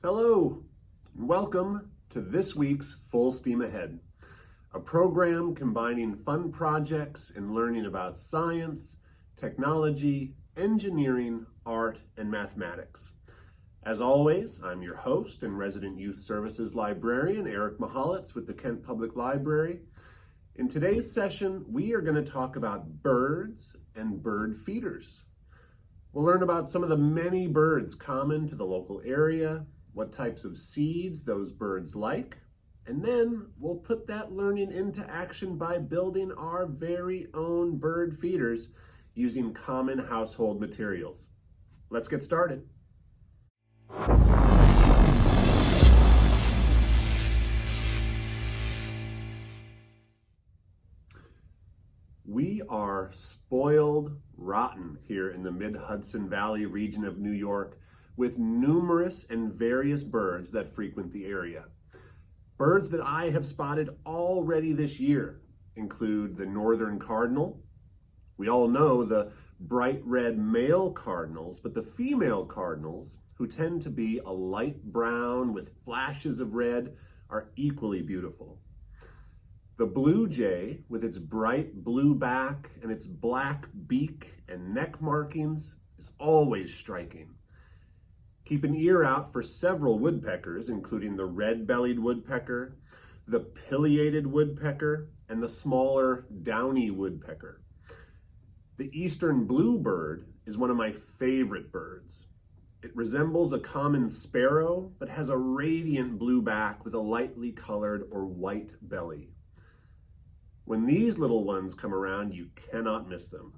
Hello, and welcome to this week's Full Steam Ahead, a program combining fun projects and learning about science, technology, engineering, art, and mathematics. As always, I'm your host and resident youth services librarian, Eric Mahalitz with the Kent Public Library. In today's session, we are going to talk about birds and bird feeders. We'll learn about some of the many birds common to the local area, what types of seeds those birds like, and then we'll put that learning into action by building our very own bird feeders using common household materials. Let's get started. We are spoiled rotten here in the Mid-Hudson Valley region of New York with numerous and various birds that frequent the area. Birds that I have spotted already this year include the northern cardinal. We all know the bright red male cardinals, but the female cardinals, who tend to be a light brown with flashes of red, are equally beautiful. The blue jay, with its bright blue back and its black beak and neck markings, is always striking. Keep an ear out for several woodpeckers, including the red-bellied woodpecker, the pileated woodpecker, and the smaller downy woodpecker. The eastern bluebird is one of my favorite birds. It resembles a common sparrow, but has a radiant blue back with a lightly colored or white belly. When these little ones come around, you cannot miss them.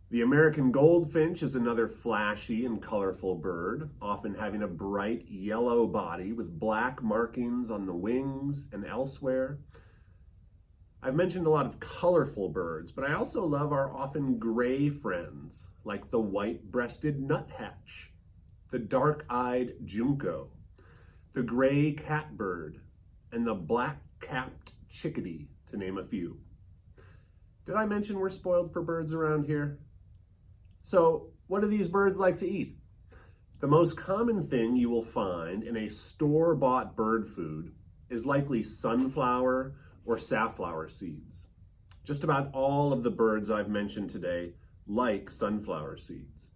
The American goldfinch is another flashy and colorful bird, often having a bright yellow body with black markings on the wings and elsewhere. I've mentioned a lot of colorful birds, but I also love our often gray friends, like the white-breasted nuthatch, the dark-eyed junco, the gray catbird, and the black-capped chickadee, to name a few. Did I mention we're spoiled for birds around here? So, what do these birds like to eat? The most common thing you will find in a store-bought bird food is likely sunflower or safflower seeds. Just about all of the birds I've mentioned today like sunflower seeds.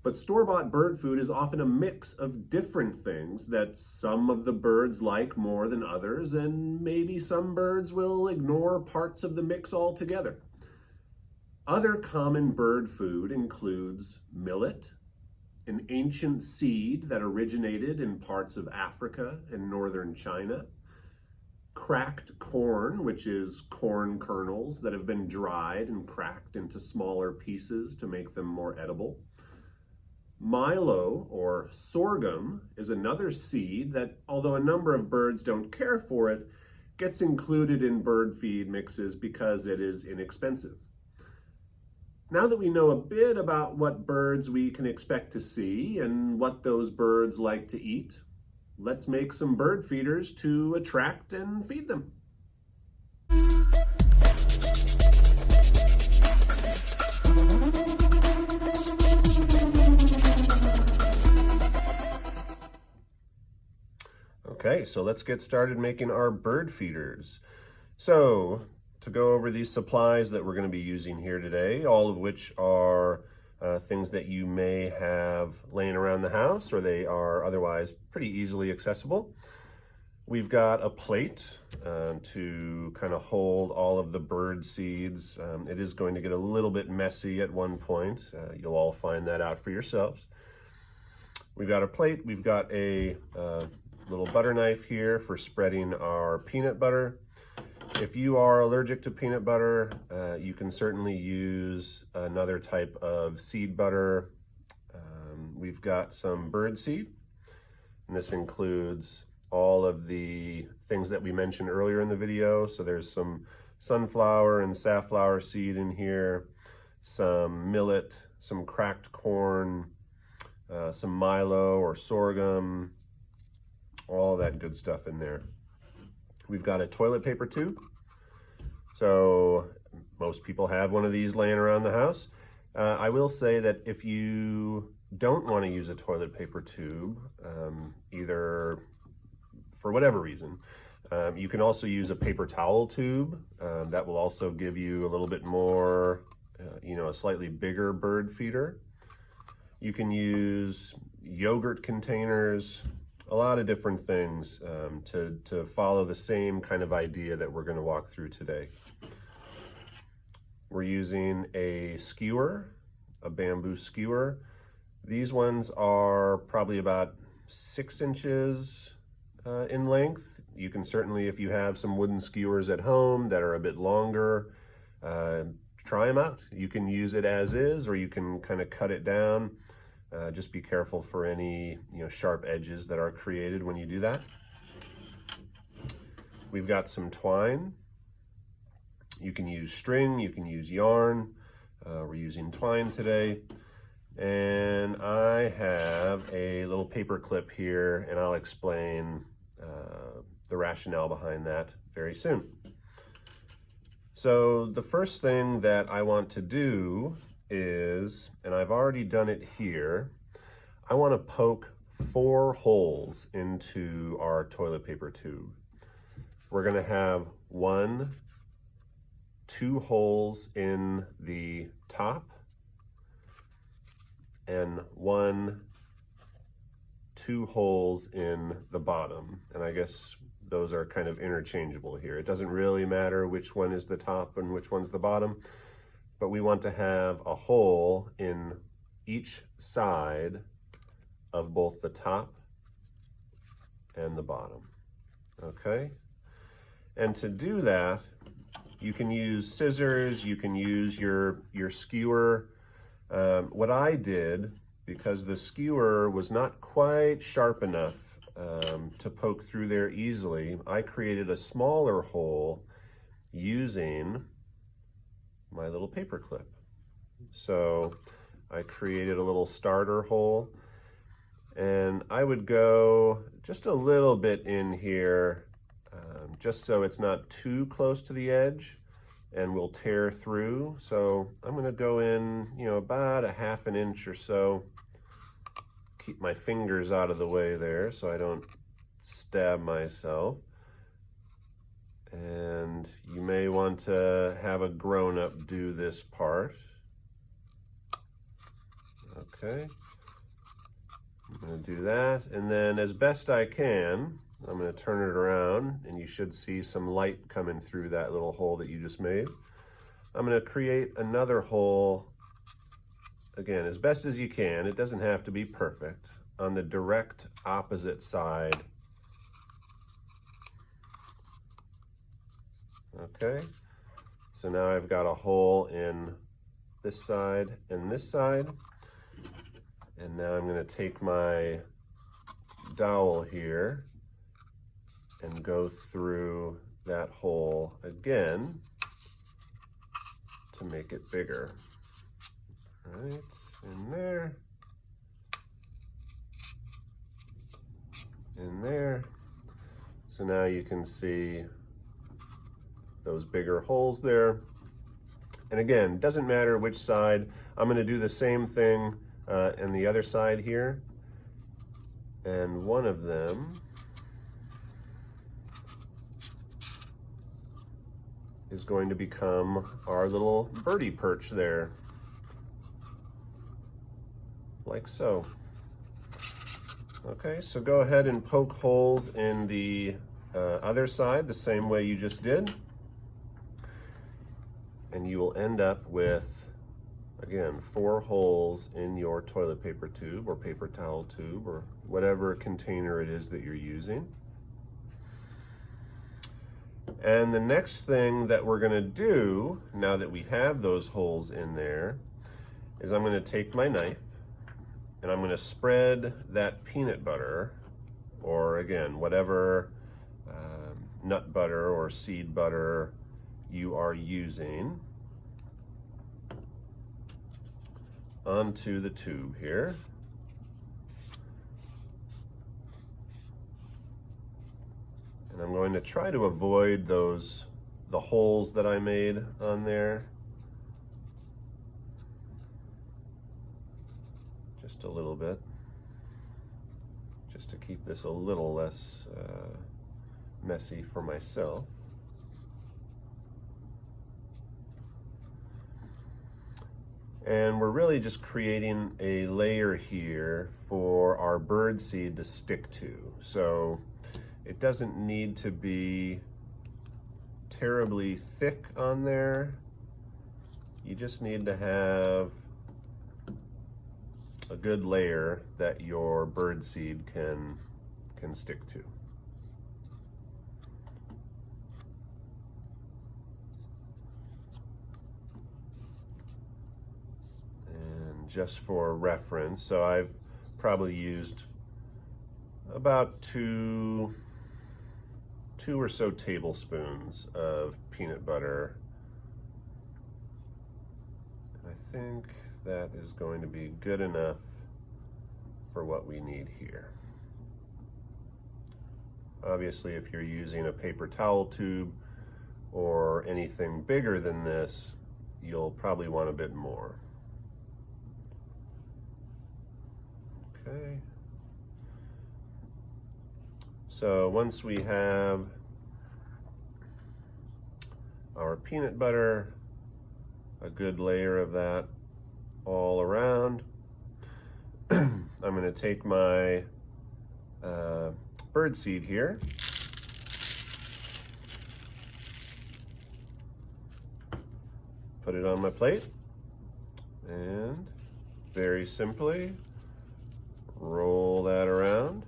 But store-bought bird food is often a mix of different things that some of the birds like more than others, and maybe some birds will ignore parts of the mix altogether. Other common bird food includes millet, an ancient seed that originated in parts of Africa and northern China, cracked corn, which is corn kernels that have been dried and cracked into smaller pieces to make them more edible. Milo, or sorghum, is another seed that, although a number of birds don't care for it, gets included in bird feed mixes because it is inexpensive. Now that we know a bit about what birds we can expect to see and what those birds like to eat, let's make some bird feeders to attract and feed them. Okay, so let's get started making our bird feeders. So, to go over these supplies that we're going to be using here today, all of which are things that you may have laying around the house, or they are otherwise pretty easily accessible. We've got a plate to kind of hold all of the bird seeds. It is going to get a little bit messy at one point. You'll all find that out for yourselves. We've got a plate. We've got a little butter knife here for spreading our peanut butter. If you are allergic to peanut butter, you can certainly use another type of seed butter. We've got some bird seed, and this includes all of the things that we mentioned earlier in the video. So there's some sunflower and safflower seed in here, some millet, some cracked corn, some Milo or sorghum, all that good stuff in there. We've got a toilet paper tube. So most people have one of these laying around the house. I will say that if you don't want to use a toilet paper tube, either for whatever reason, you can also use a paper towel tube. That will also give you a little bit more, a slightly bigger bird feeder. You can use yogurt containers, a lot of different things to follow the same kind of idea that we're going to walk through today. We're using a skewer, a bamboo skewer. These ones are probably about 6 inches in length. You can certainly, if you have some wooden skewers at home that are a bit longer, try them out. You can use it as is, or you can kind of cut it down. Just be careful for any sharp edges that are created when you do that. We've got some twine. You can use string, you can use yarn. We're using twine today. And I have a little paper clip here, and I'll explain the rationale behind that very soon. So the first thing that I want to do is, and I've already done it here, I want to poke 4 holes into our toilet paper tube. We're going to have 2 holes in the top and 2 holes in the bottom. And I guess those are kind of interchangeable here. It doesn't really matter which one is the top and which one's the bottom, but we want to have a hole in each side of both the top and the bottom, okay? And to do that, you can use scissors, you can use your skewer. What I did, because the skewer was not quite sharp enough to poke through there easily, I created a smaller hole using my little paper clip. So I created a little starter hole, and I would go just a little bit in here, just so it's not too close to the edge and will tear through. So I'm going to go in, about a 1/2 inch or so. Keep my fingers out of the way there so I don't stab myself. And you may want to have a grown-up do this part. Okay. I'm going to do that, and then as best I can, I'm going to turn it around, and you should see some light coming through that little hole that you just made. I'm going to create another hole, again, as best as you can. It doesn't have to be perfect. On the direct opposite side. Okay, so now I've got a hole in this side and this side. And now I'm going to take my dowel here and go through that hole again to make it bigger. Right in there, in there. So now you can see those bigger holes there. And again, doesn't matter which side. I'm going to do the same thing and the other side here, and one of them is going to become our little birdie perch there, like so. Okay, so go ahead and poke holes in the other side the same way you just did, and you will end up with, again, 4 holes in your toilet paper tube or paper towel tube or whatever container it is that you're using. And the next thing that we're going to do, now that we have those holes in there, is I'm going to take my knife and I'm going to spread that peanut butter, or again, whatever nut butter or seed butter you are using, onto the tube here. And I'm going to try to avoid the holes that I made on there. Just a little bit, just to keep this a little less messy for myself. And we're really just creating a layer here for our bird seed to stick to. So it doesn't need to be terribly thick on there. You just need to have a good layer that your bird seed can stick to. Just for reference, so I've probably used about two or so tablespoons of peanut butter. And I think that is going to be good enough for what we need here. Obviously, if you're using a paper towel tube or anything bigger than this, you'll probably want a bit more. Okay. So once we have our peanut butter, a good layer of that all around, I'm going to take my bird seed here, put it on my plate, and very simply roll that around.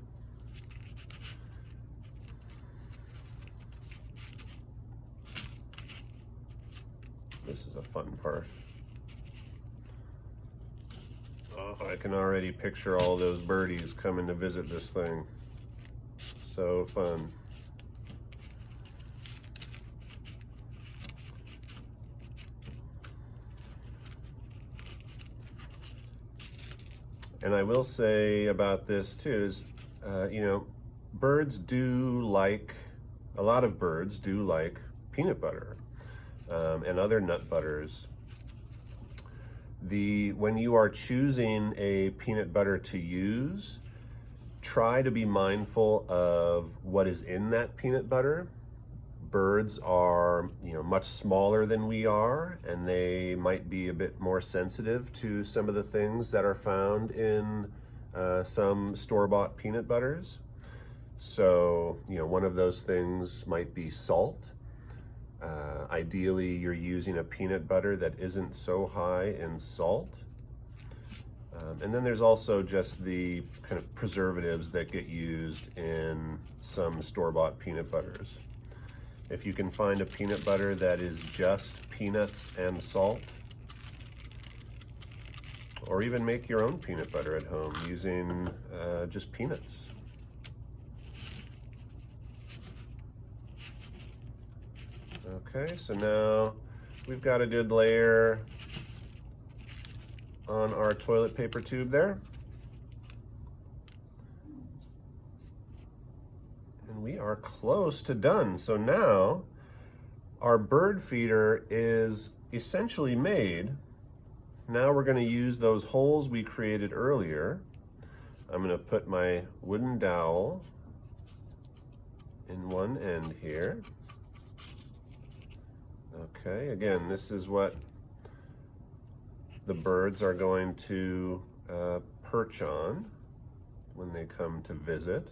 This is a fun part. Oh, I can already picture all those birdies coming to visit this thing. So fun. And I will say about this too is, you know, birds do like, a lot of birds do like peanut butter and other nut butters. When you are choosing a peanut butter to use, try to be mindful of what is in that peanut butter. Birds are, you know, much smaller than we are, and they might be a bit more sensitive to some of the things that are found in some store-bought peanut butters. So, you know, one of those things might be salt. Ideally, you're using a peanut butter that isn't so high in salt. And then there's also just the kind of preservatives that get used in some store-bought peanut butters. If you can find a peanut butter that is just peanuts and salt, or even make your own peanut butter at home using just peanuts. Okay, so now we've got a good layer on our toilet paper tube there. And we are close to done. So now our bird feeder is essentially made. Now we're going to use those holes we created earlier. I'm going to put my wooden dowel in one end here. Okay, again, this is what the birds are going to perch on when they come to visit.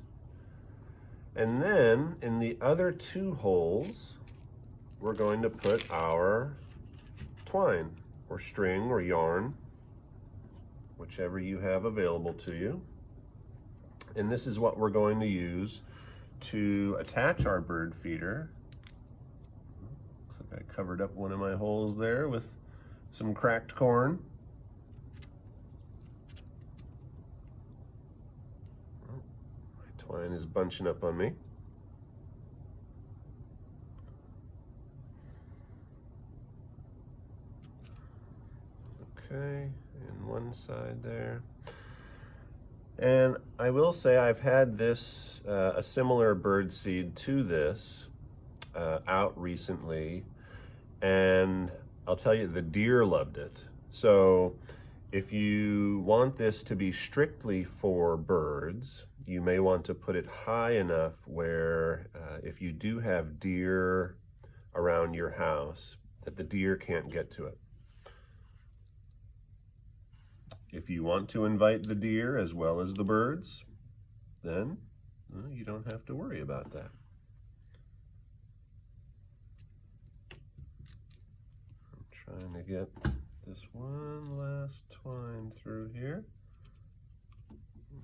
And then in the other two holes, we're going to put our twine or string or yarn, whichever you have available to you. And this is what we're going to use to attach our bird feeder. Looks like I covered up one of my holes there with some cracked corn. Twine is bunching up on me. Okay, and one side there. And I will say I've had this, a similar bird seed to this out recently, and I'll tell you, the deer loved it. So If you want this to be strictly for birds, you may want to put it high enough where if you do have deer around your house, that the deer can't get to it. If you want to invite the deer as well as the birds, then you don't have to worry about that. I'm trying to get this one last twine through here.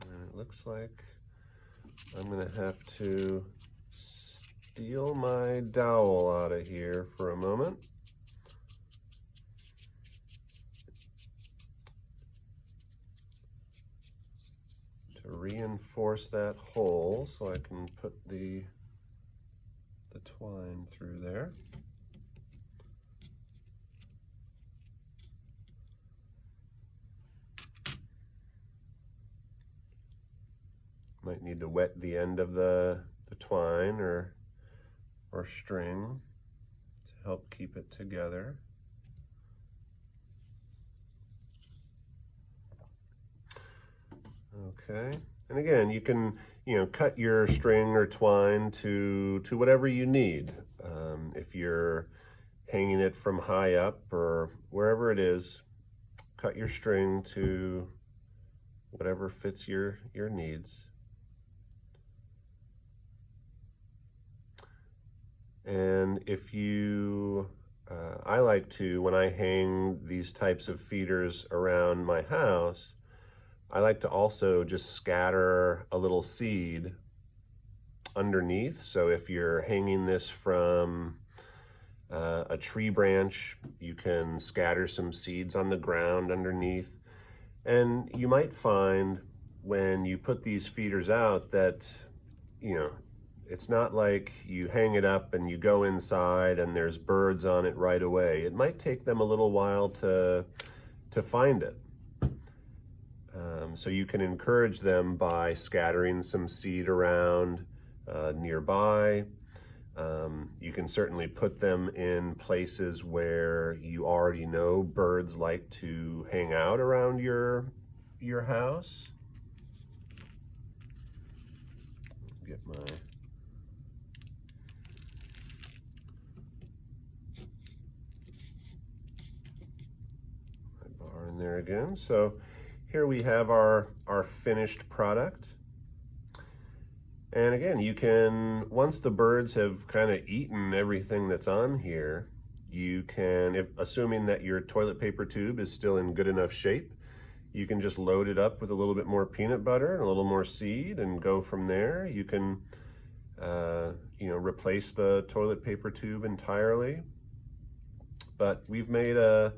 And it looks like I'm going to have to steal my dowel out of here for a moment. To reinforce that hole so I can put the twine through there. Might need to wet the end of the twine or string to help keep it together. Okay, and again, you can cut your string or twine to whatever you need. If you're hanging it from high up or wherever it is, cut your string to whatever fits your needs. And if you, I like to, when I hang these types of feeders around my house, I like to also just scatter a little seed underneath. So if you're hanging this from a tree branch, you can scatter some seeds on the ground underneath. And you might find when you put these feeders out that, it's not like you hang it up and you go inside and there's birds on it right away. It might take them a little while to find it. So you can encourage them by scattering some seed around nearby. You can certainly put them in places where you already know birds like to hang out around your house. Get my bar in there again. So here we have our finished product. And again, you can, once the birds have kind of eaten everything that's on here, you can, assuming that your toilet paper tube is still in good enough shape, you can just load it up with a little bit more peanut butter and a little more seed and go from there. You can, replace the toilet paper tube entirely. But we've made a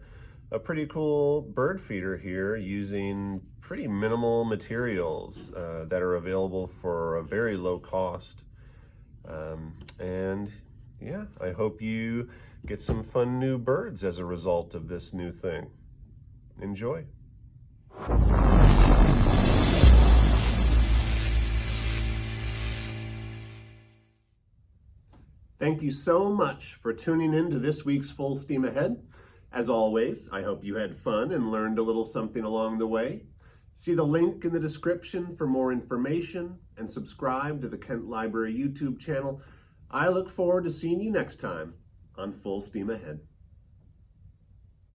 pretty cool bird feeder here using pretty minimal materials that are available for a very low cost. And yeah, I hope you get some fun new birds as a result of this new thing. Enjoy. Thank you so much for tuning in to this week's Full Steam Ahead. As always, I hope you had fun and learned a little something along the way. See the link in the description for more information and subscribe to the Kent Library YouTube channel. I look forward to seeing you next time on Full Steam Ahead.